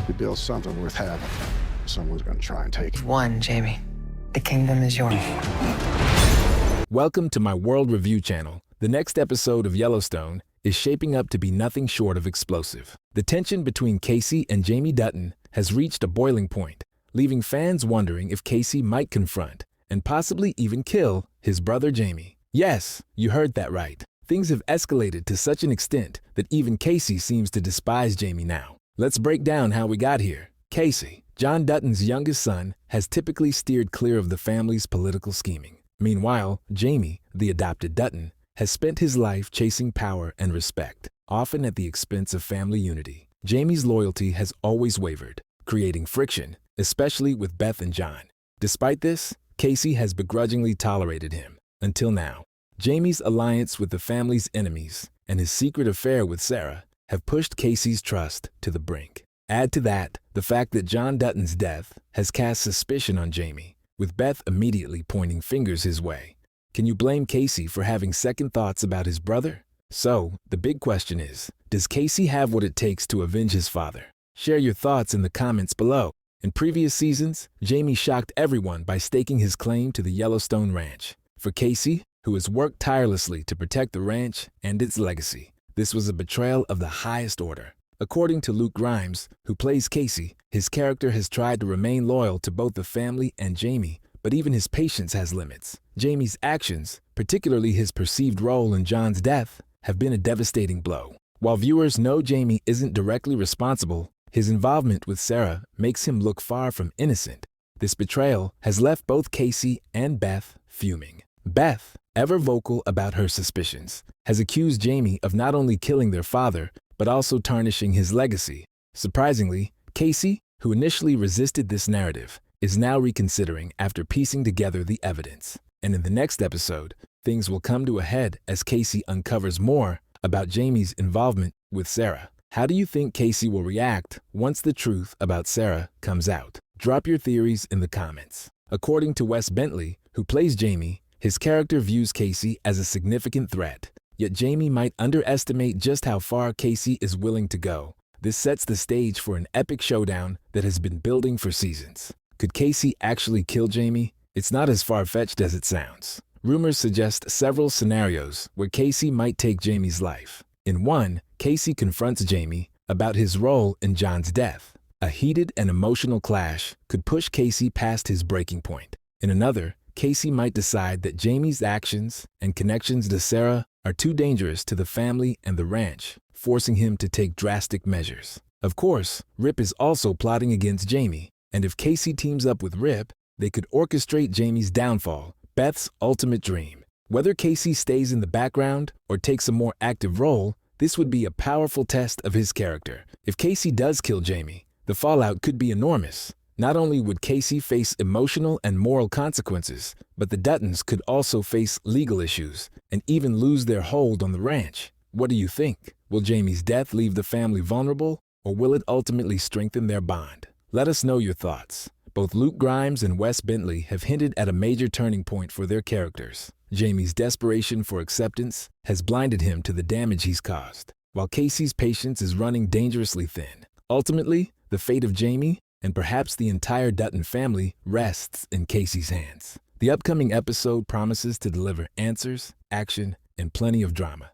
You build something worth having, someone's gonna try and take it. One, Jamie. The kingdom is yours. Welcome to my World Review channel. The next episode of Yellowstone is shaping up to be nothing short of explosive. The tension between Kayce and Jamie Dutton has reached a boiling point, leaving fans wondering if Kayce might confront and possibly even kill his brother Jamie. Yes, you heard that right. Things have escalated to such an extent that even Kayce seems to despise Jamie now. Let's break down how we got here. Kayce, John Dutton's youngest son, has typically steered clear of the family's political scheming. Meanwhile, Jamie, the adopted Dutton, has spent his life chasing power and respect, often at the expense of family unity. Jamie's loyalty has always wavered, creating friction, especially with Beth and John. Despite this, Kayce has begrudgingly tolerated him, until now. Jamie's alliance with the family's enemies and his secret affair with Sarah have pushed Kayce's trust to the brink. Add to that the fact that John Dutton's death has cast suspicion on Jamie, with Beth immediately pointing fingers his way. Can you blame Kayce for having second thoughts about his brother? So, the big question is, does Kayce have what it takes to avenge his father? Share your thoughts in the comments below. In previous seasons, Jamie shocked everyone by staking his claim to the Yellowstone ranch. For Kayce, who has worked tirelessly to protect the ranch and its legacy, this was a betrayal of the highest order. According to Luke Grimes, who plays Kayce, his character has tried to remain loyal to both the family and Jamie, but even his patience has limits. Jamie's actions, particularly his perceived role in John's death, have been a devastating blow. While viewers know Jamie isn't directly responsible, his involvement with Sarah makes him look far from innocent. This betrayal has left both Kayce and Beth fuming. Beth, ever vocal about her suspicions, has accused Jamie of not only killing their father, but also tarnishing his legacy. Surprisingly, Kayce, who initially resisted this narrative, is now reconsidering after piecing together the evidence. And in the next episode, things will come to a head as Kayce uncovers more about Jamie's involvement with Sarah. How do you think Kayce will react once the truth about Sarah comes out? Drop your theories in the comments. According to Wes Bentley, who plays Jamie, his character views Kayce as a significant threat, yet Jamie might underestimate just how far Kayce is willing to go. This sets the stage for an epic showdown that has been building for seasons. Could Kayce actually kill Jamie? It's not as far-fetched as it sounds. Rumors suggest several scenarios where Kayce might take Jamie's life. In one, Kayce confronts Jamie about his role in John's death. A heated and emotional clash could push Kayce past his breaking point. In another, Kayce might decide that Jamie's actions and connections to Sarah are too dangerous to the family and the ranch, forcing him to take drastic measures. Of course, Rip is also plotting against Jamie, and if Kayce teams up with Rip, they could orchestrate Jamie's downfall, Beth's ultimate dream. Whether Kayce stays in the background or takes a more active role, this would be a powerful test of his character. If Kayce does kill Jamie, the fallout could be enormous. Not only would Kayce face emotional and moral consequences, but the Duttons could also face legal issues and even lose their hold on the ranch. What do you think? Will Jamie's death leave the family vulnerable, or will it ultimately strengthen their bond? Let us know your thoughts. Both Luke Grimes and Wes Bentley have hinted at a major turning point for their characters. Jamie's desperation for acceptance has blinded him to the damage he's caused, while Kayce's patience is running dangerously thin. Ultimately, the fate of Jamie, and perhaps the entire Dutton family, rests in Kayce's hands. The upcoming episode promises to deliver answers, action, and plenty of drama.